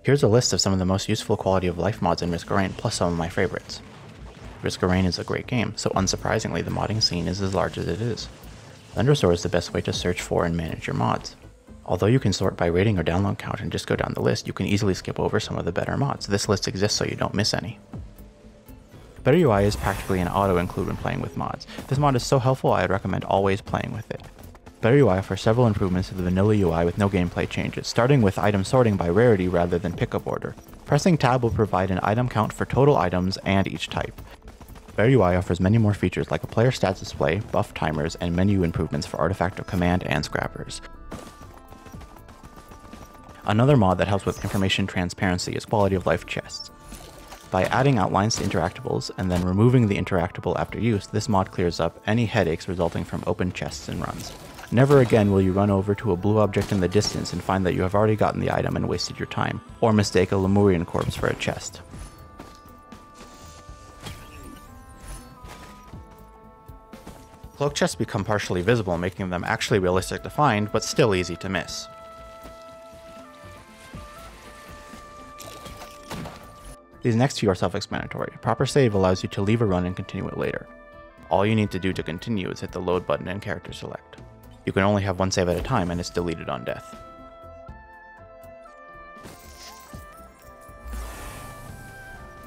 Here's a list of some of the most useful quality of life mods in Risk of Rain, plus some of my favorites. Risk of Rain is a great game, so unsurprisingly the modding scene is as large as it is. Thunderstorm is the best way to search for and manage your mods. Although you can sort by rating or download count and just go down the list, you can easily skip over some of the better mods. This list exists so you don't miss any. Better UI is practically an auto-include when playing with mods. This mod is so helpful I'd recommend always playing with it. Better UI offers several improvements to the vanilla UI with no gameplay changes, starting with item sorting by rarity rather than pickup order. Pressing tab will provide an item count for total items and each type. Better UI offers many more features like a player stats display, buff timers, and menu improvements for Artifact of Command and Scrappers. Another mod that helps with information transparency is Quality of Life chests. By adding outlines to interactables and then removing the interactable after use, this mod clears up any headaches resulting from open chests and runs. Never again will you run over to a blue object in the distance and find that you have already gotten the item and wasted your time, or mistake a Lemurian corpse for a chest. Cloak chests become partially visible, making them actually realistic to find, but still easy to miss. These next few are self-explanatory. Proper save allows you to leave a run and continue it later. All you need to do to continue is hit the load button and character select. You can only have one save at a time and it's deleted on death.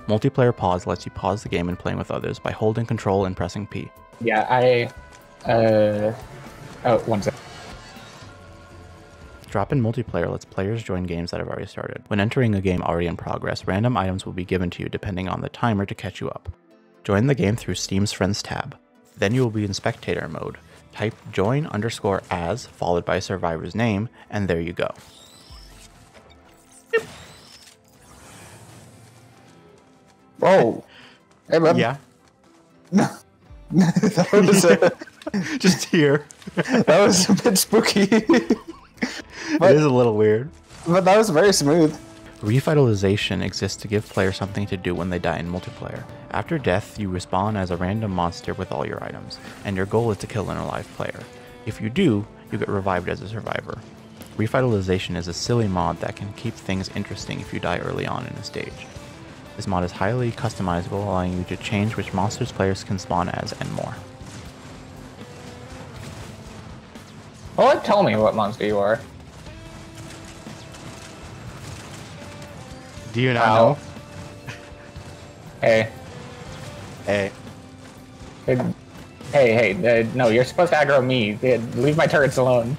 Multiplayer pause lets you pause the game and playing with others by holding control and pressing P. Yeah, oh, one sec. Drop in multiplayer lets players join games that have already started. When entering a game already in progress, random items will be given to you depending on the timer to catch you up. Join the game through Steam's Friends tab. Then you will be in spectator mode. Type join_as followed by a survivor's name, and there you go. Whoa. Hey, bud. Yeah. No. That was Just here. that was a bit spooky. It is a little weird. But that was very smooth. Revitalization exists to give players something to do when they die in multiplayer. After death, you respawn as a random monster with all your items, and your goal is to kill an alive player. If you do, you get revived as a survivor. Revitalization is a silly mod that can keep things interesting if you die early on in a stage. This mod is highly customizable, allowing you to change which monsters players can spawn as and more. Well, tell me what monster you are. Do you not know? Hey. Hey. Hey, no, you're supposed to aggro me. Leave my turrets alone.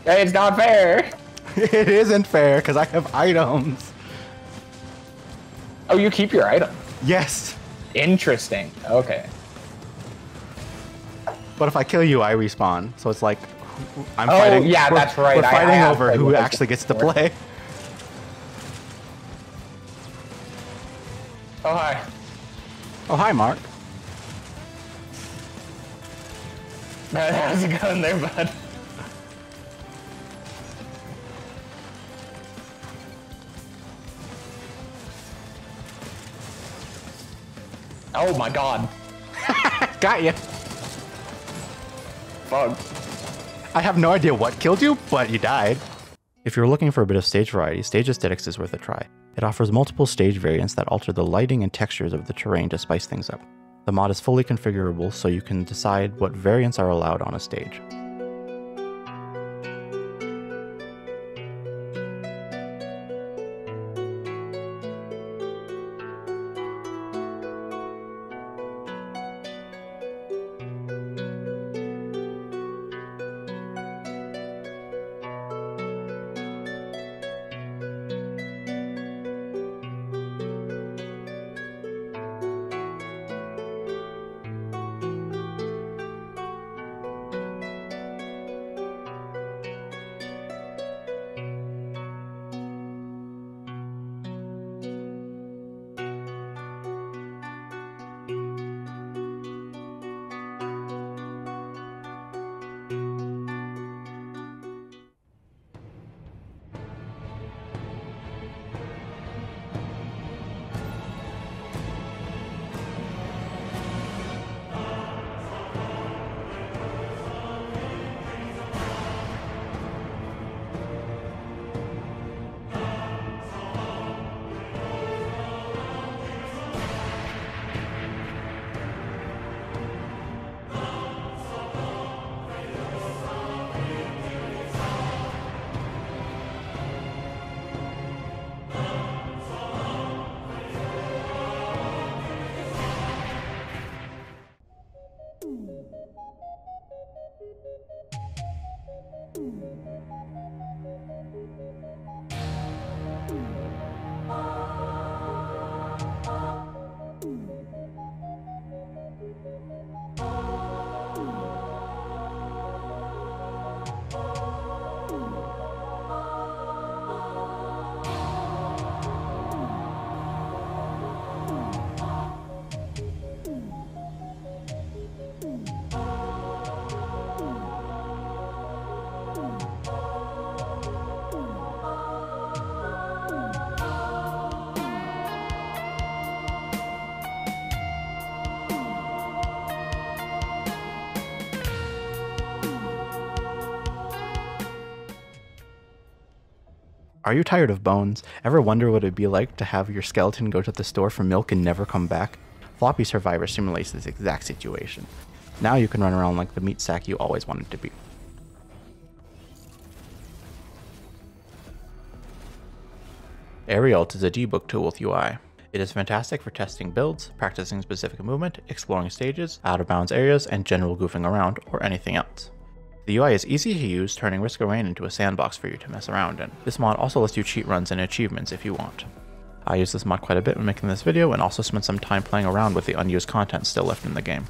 Hey, it's not fair! It isn't fair, because I have items. Oh, you keep your item? Yes. Interesting. Okay. But if I kill you, I respawn. So it's like, I'm fighting. Yeah, that's right. We're fighting over who actually gets to play. Oh, hi. Oh, hi, Mark. How's it going there, bud? Oh my god. Got you. Fuck. I have no idea what killed you, but you died. If you're looking for a bit of stage variety, Stage Aesthetics is worth a try. It offers multiple stage variants that alter the lighting and textures of the terrain to spice things up. The mod is fully configurable, so you can decide what variants are allowed on a stage. Are you tired of bones? Ever wonder what it'd be like to have your skeleton go to the store for milk and never come back? Floppy Survivor simulates this exact situation. Now you can run around like the meat sack you always wanted to be. Aerialt is a debug tool with UI. It is fantastic for testing builds, practicing specific movement, exploring stages, out of bounds areas, and general goofing around, or anything else. The UI is easy to use, turning Risk of Rain into a sandbox for you to mess around in. This mod also lets you cheat runs and achievements if you want. I use this mod quite a bit when making this video, and also spent some time playing around with the unused content still left in the game.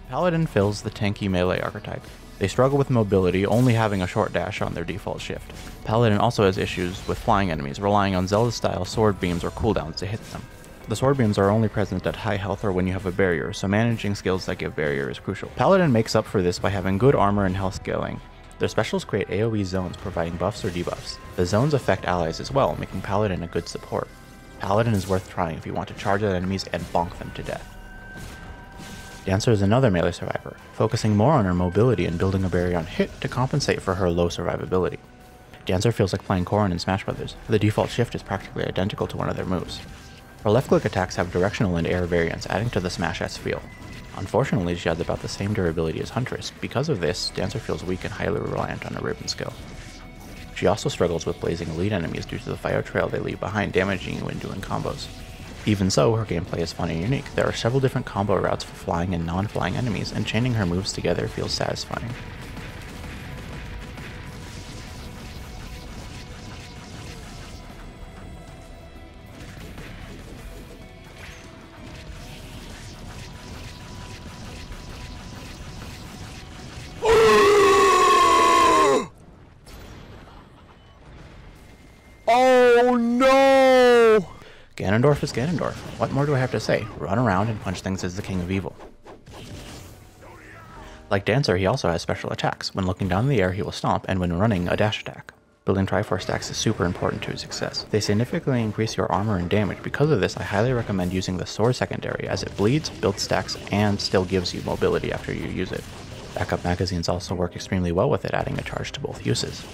Paladin fills the tanky melee archetype. They struggle with mobility, only having a short dash on their default shift. Paladin also has issues with flying enemies, relying on Zelda-style sword beams or cooldowns to hit them. The sword beams are only present at high health or when you have a barrier, so managing skills that give barrier is crucial. Paladin makes up for this by having good armor and health scaling. Their specials create AoE zones providing buffs or debuffs. The zones affect allies as well, making Paladin a good support. Paladin is worth trying if you want to charge at enemies and bonk them to death. Dancer is another melee survivor, focusing more on her mobility and building a barrier on hit to compensate for her low survivability. Dancer feels like playing Corrin in Smash Bros. The default shift is practically identical to one of their moves. Her left-click attacks have directional and air variants, adding to the Smash-esque feel. Unfortunately, she has about the same durability as Huntress. Because of this, Dancer feels weak and highly reliant on her ribbon skill. She also struggles with blazing elite enemies due to the fire trail they leave behind, damaging you when doing combos. Even so, her gameplay is fun and unique. There are several different combo routes for flying and non-flying enemies, and chaining her moves together feels satisfying. Oh no! Ganondorf is Ganondorf. What more do I have to say? Run around and punch things as the king of evil. Like Dancer, he also has special attacks. When looking down in the air, he will stomp, and when running, a dash attack. Building Triforce stacks is super important to his success. They significantly increase your armor and damage. Because of this, I highly recommend using the sword secondary, as it bleeds, builds stacks, and still gives you mobility after you use it. Backup magazines also work extremely well with it, adding a charge to both uses.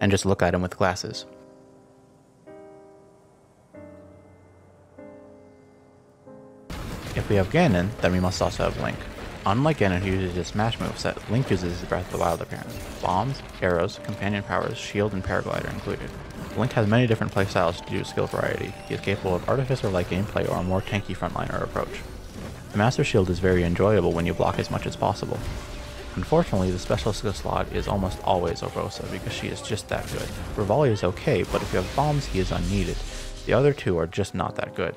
And just look at him with glasses. If we have Ganon, then we must also have Link. Unlike Ganon, who uses his smash moveset, Link uses his Breath of the Wild appearance. Bombs, arrows, companion powers, shield, and paraglide are included. Link has many different playstyles due to skill variety. He is capable of Artificer-like gameplay or a more tanky frontliner approach. The Master Shield is very enjoyable when you block as much as possible. Unfortunately, the special skill slot is almost always Poderosa because she is just that good. Revali is okay, but if you have bombs, he is unneeded. The other two are just not that good.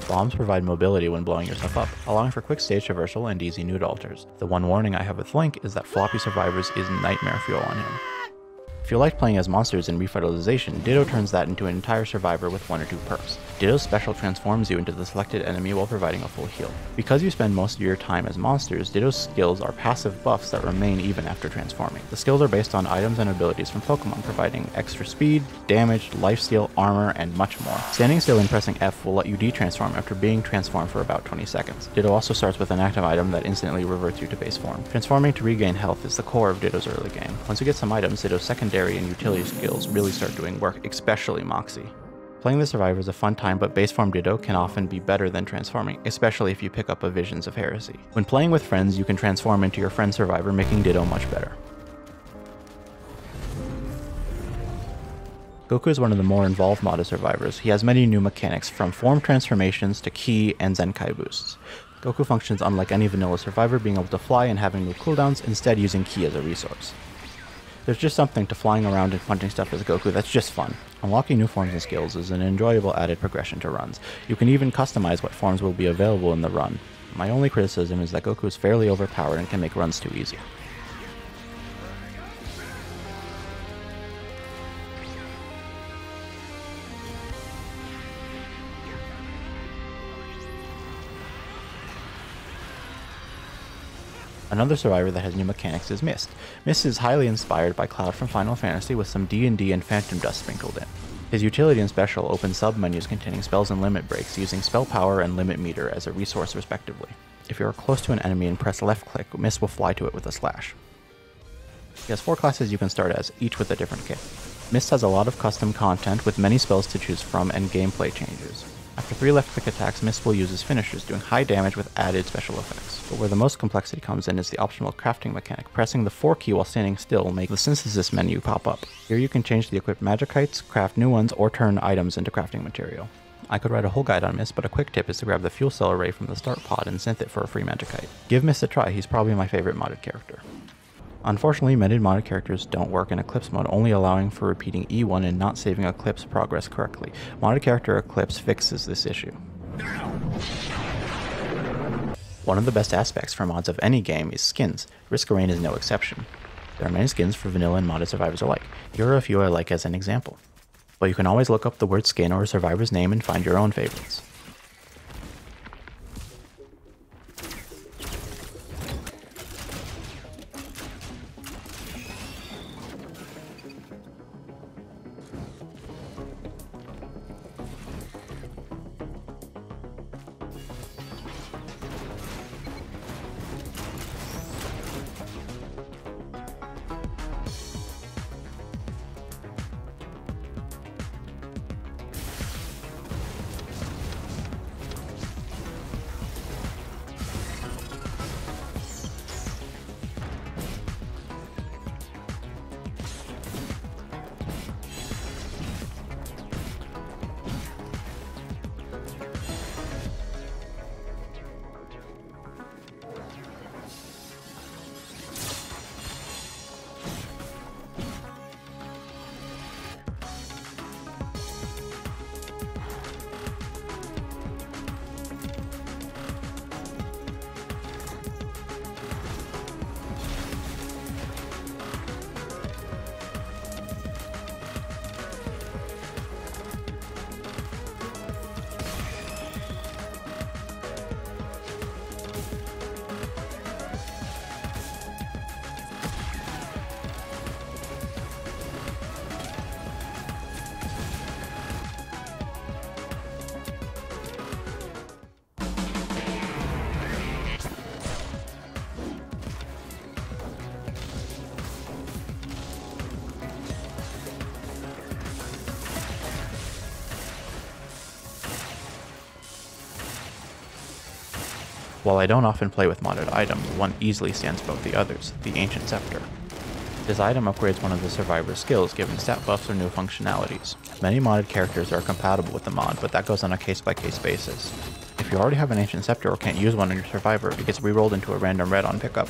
Bombs provide mobility when blowing yourself up, allowing for quick stage traversal and easy nude alters. The one warning I have with Link is that floppy survivors is nightmare fuel on him. If you like playing as monsters in Revitalization, Ditto turns that into an entire survivor with 1 or 2 perks. Ditto's special transforms you into the selected enemy while providing a full heal. Because you spend most of your time as monsters, Ditto's skills are passive buffs that remain even after transforming. The skills are based on items and abilities from Pokemon, providing extra speed, damage, lifesteal, armor, and much more. Standing still and pressing F will let you de-transform after being transformed for about 20 seconds. Ditto also starts with an active item that instantly reverts you to base form. Transforming to regain health is the core of Ditto's early game. Once you get some items, Ditto's secondary and utility skills really start doing work, especially Moxie. Playing the Survivor is a fun time, but base form Ditto can often be better than transforming, especially if you pick up a Visions of Heresy. When playing with friends, you can transform into your friend Survivor, making Ditto much better. Goku is one of the more involved modded survivors. He has many new mechanics, from form transformations to ki and zenkai boosts. Goku functions unlike any vanilla survivor, being able to fly and having no cooldowns, instead using ki as a resource. There's just something to flying around and punching stuff as Goku that's just fun. Unlocking new forms and skills is an enjoyable added progression to runs. You can even customize what forms will be available in the run. My only criticism is that Goku is fairly overpowered and can make runs too easy. Another survivor that has new mechanics is Mist. Mist is highly inspired by Cloud from Final Fantasy with some D&D and Phantom Dust sprinkled in. His utility and special open sub-menus containing spells and limit breaks, using spell power and limit meter as a resource respectively. If you are close to an enemy and press left click, Mist will fly to it with a slash. He has 4 classes you can start as, each with a different kit. Mist has a lot of custom content with many spells to choose from and gameplay changes. After 3 left-click attacks, Mist will use his finishers, doing high damage with added special effects. But where the most complexity comes in is the optional crafting mechanic. Pressing the 4 key while standing still will make the synthesis menu pop up. Here you can change the equipped magikites, craft new ones, or turn items into crafting material. I could write a whole guide on Mist, but a quick tip is to grab the fuel cell array from the start pod and synth it for a free magikite. Give Mist a try, he's probably my favorite modded character. Unfortunately, many modded characters don't work in Eclipse mode, only allowing for repeating E1 and not saving Eclipse progress correctly. Modded character Eclipse fixes this issue. One of the best aspects for mods of any game is skins. Risk of Rain is no exception. There are many skins for vanilla and modded survivors alike. Here are a few I like as an example. But you can always look up the word skin or a survivor's name and find your own favorites. While I don't often play with modded items, one easily stands above the others, the Ancient Scepter. This item upgrades one of the survivor's skills, giving stat buffs or new functionalities. Many modded characters are compatible with the mod, but that goes on a case-by-case basis. If you already have an Ancient Scepter or can't use one on your survivor, it gets rerolled into a random red on pickup.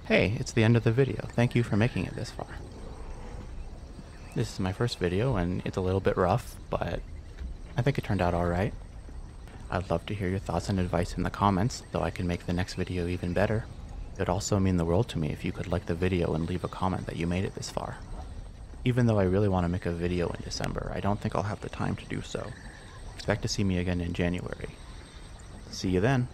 Hey, it's the end of the video. Thank you for making it this far. This is my first video and it's a little bit rough, but I think it turned out alright. I'd love to hear your thoughts and advice in the comments, so I can make the next video even better. It would also mean the world to me if you could like the video and leave a comment that you made it this far. Even though I really want to make a video in December, I don't think I'll have the time to do so. Expect to see me again in January. See you then.